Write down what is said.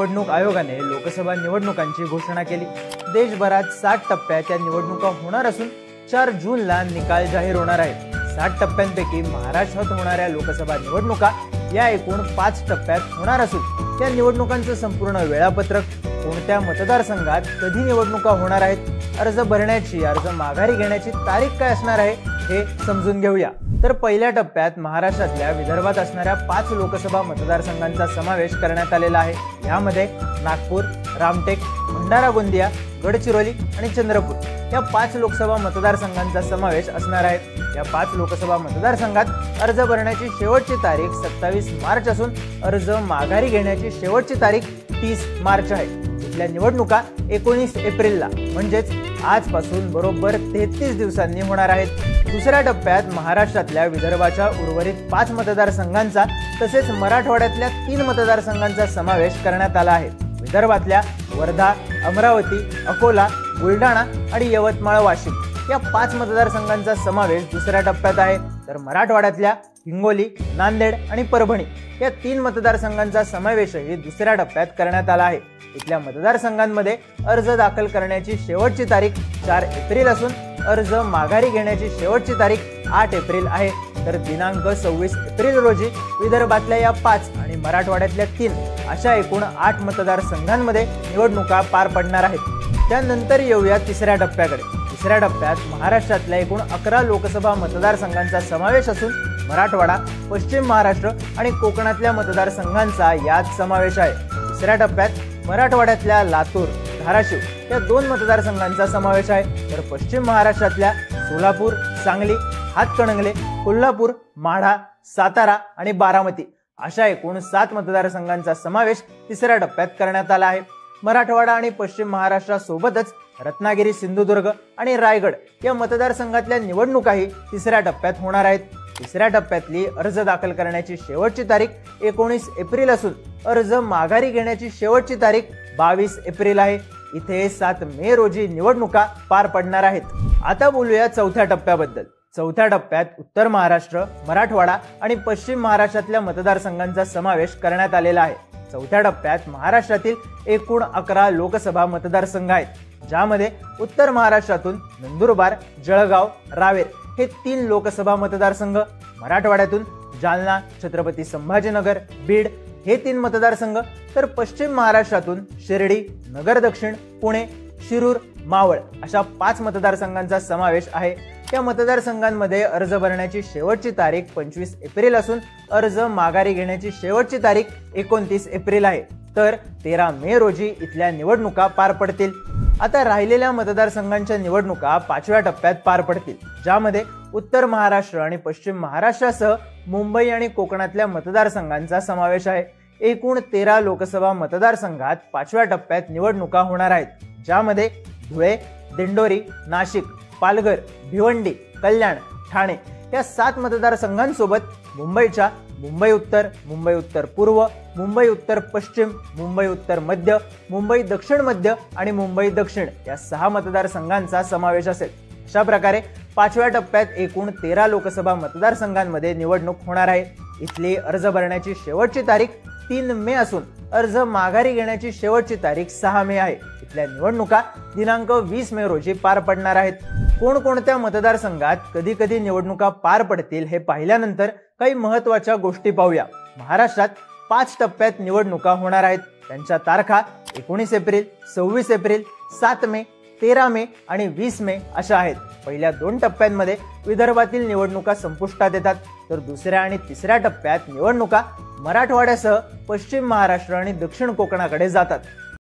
निवडणूक आयोगाने लोकसभा निवडणुकांची घोषणा केली। देशभरात 7 टप्प्यात या निवडणुका होणार असून 4 जूनला निकाल जाहीर होणार आहे। 7 टप्प्यांपैकी महाराष्ट्रात होणाऱ्या लोकसभा निवडणुका या एकूण 5 टप्प्यात होणार असून त्या निवडणुकांचं संपूर्ण वेळापत्रक, कोणत्या मतदारसंघात कधी निवडणुका होणार आहेत, अर्ज भरण्याची, अर्ज माघारी घेण्याची तारीख काय असणार आहे हे समजून घेऊया। तर पहिल्या टप्प्यात महाराष्ट्रातल्या विदर्भात असणाऱ्या 5 लोकसभा मतदारसंघांचा समावेश करण्यात आलेला आहे। यामध्ये नागपूर, रामटेक, भंडारा गोंदिया, गडचिरोली आणि चंद्रपूर या 5 लोकसभा मतदारसंघांचा समावेश असणार आहे। या 5 लोकसभा मतदारसंघात अर्ज भरण्याची शेवटची तारीख 27 मार्च असून अर्ज माघारी घेण्याची शेवटची तारीख 30 मार्च आहे। इथल्या निवडणुका 19 एप्रिलला म्हणजेच आजपासून बरोबर 33 दिवसांनी होणार आहेत। दुसऱ्या टप्प्यात महाराष्ट्रातल्या विदर्भाच्या उर्वरित 5 मतदारसंघांचा तसेच मराठवाड्यातल्या 3 मतदारसंघांचा समावेश करण्यात आला आहे। विदर्भातल्या वर्धा, अमरावती, अकोला, बुलढाणा आणि यवतमाळ, वाशिम या 5 मतदारसंघांचा समावेश दुसऱ्या टप्प्यात आहे। तर मराठवाड्यातल्या हिंगोली, नांदेड आणि परभणी या 3 मतदारसंघांचा समावेशही दुसऱ्या टप्प्यात करण्यात आला आहे। इथल्या मतदारसंघांमध्ये अर्ज दाखल करण्याची शेवटची तारीख 4 एप्रिल असून अर्ज माघारी घेण्याची शेवटची तारीख 8 एप्रिल आहे। तर दिनांक 26 एप्रिल रोजी विदर्भातल्या या 5 आणि मराठवाड्यातल्या 3 अशा एकूण 8 मतदारसंघांमध्ये निवडणुका पार पडणार आहेत। त्यानंतर येऊया तिसऱ्या टप्प्याकडे। तिसऱ्या टप्प्यात महाराष्ट्रातल्या एकूण 11 लोकसभा मतदारसंघांचा समावेश असून मराठवाडा, पश्चिम महाराष्ट्र आणि कोकणातल्या मतदारसंघांचा यात समावेश आहे। तिसऱ्या टप्प्यात मराठवाड्यातल्या लातूर, धाराशिव या 2 मतदारसंघांचा समावेश आहे। तर पश्चिम महाराष्ट्रातल्या सोलापूर, सांगली, हातकणंगले, कोल्हापूर, माढा, सातारा आणि बारामती अशा एकूण 7 मतदारसंघांचा समावेश तिसऱ्या टप्प्यात करण्यात आला आहे। मराठवाडा आणि पश्चिम महाराष्ट्रासोबतच रत्नागिरी, सिंधुदुर्ग आणि रायगड या मतदारसंघातल्या निवडणुकाही तिसऱ्या टप्प्यात होणार आहेत। तिसऱ्या टप्प्यातली अर्ज दाखल करण्याची शेवटची तारीख 19 एप्रिल असून अर्ज माघारी घेण्याची शेवटची तारीख 22 एप्रिल आहे। इथे 7 मे रोजी निवडणुका पार पडणार आहेत। आता बोलूया चौथ्या टप्प्याबद्दल। चौथ्या टप्प्यात उत्तर महाराष्ट्र, मराठवाडा आणि पश्चिम महाराष्ट्रातल्या मतदारसंघांचा समावेश करण्यात आलेला आहे। चौथ्या टप्प्यात महाराष्ट्रातील एकूण 11 लोकसभा मतदारसंघ आहेत, ज्यामध्ये उत्तर महाराष्ट्रातून नंदुरबार, जळगाव, रावेर हे 3 लोकसभा मतदारसंघ, मराठवाड्यातून जालना, छत्रपती संभाजीनगर, बीड हे 3 मतदारसंघ, तर पश्चिम महाराष्ट्रातून शिर्डी, नगर दक्षिण, पुणे, शिरूर, मावळ अशा 5 मतदारसंघांचा समावेश आहे। या मतदारसंघांमध्ये अर्ज भरण्याची शेवटची तारीख 25 एप्रिल असून अर्ज माघारी घेण्याची शेवटची तारीख 29 एप्रिल आहे। तर 13 मे रोजी इथल्या निवडणुका पार पडतील। आता राहिलेल्या मतदारसंघांच्या निवडणुका 5व्या टप्प्यात पार पडतील, ज्यामध्ये उत्तर महाराष्ट्र आणि पश्चिम महाराष्ट्रासह मुंबई आणि कोकणातल्या मतदारसंघांचा समावेश आहे। एकूण 13 लोकसभा मतदारसंघात 5व्या टप्प्यात निवडणुका होणार आहेत, ज्यामध्ये धुळे, दिंडोरी, नाशिक, पालघर, भिवंडी, कल्याण, ठाणे या 7 मतदारसंघांसोबत मुंबईच्या मुंबई उत्तर, मुंबई उत्तर पूर्व, मुंबई उत्तर पश्चिम, मुंबई उत्तर मध्य, मुंबई दक्षिण मध्य आणि मुंबई दक्षिण या 6 मतदारसंघांचा समावेश असेल। अशा प्रकारे 5व्या टप्प्यात एकूण 13 लोकसभा मतदारसंघांमध्ये निवडणूक होणार आहे। इथली अर्ज भरण्याची शेवटची तारीख 3 मे असून अर्ज माघारी घेण्याची शेवटची तारीख 6 मे आहे। इथल्या निवडणुका दिनांक 20 मे रोजी पार पडणार आहेत। कोणकोणत्या मतदारसंघात कधी कधी निवडणुका पार पडतील हे पाहिल्यानंतर काही महत्त्वाच्या गोष्टी पाहूया। महाराष्ट्रात 5 टप्प्यात निवडणुका होणार आहेत। त्यांच्या तारखा 19 एप्रिल, 26 एप्रिल, 7 मे, 13 मे आणि 20 मे अशा आहेत। पहिल्या 2 टप्प्यांमध्ये विदर्भातील निवडणुका संपुष्टात येतात, तर दुसऱ्या आणि तिसऱ्या टप्प्यात निवडणुका मराठवाड्यासह पश्चिम महाराष्ट्र आणि दक्षिण कोकणाकडे जातात।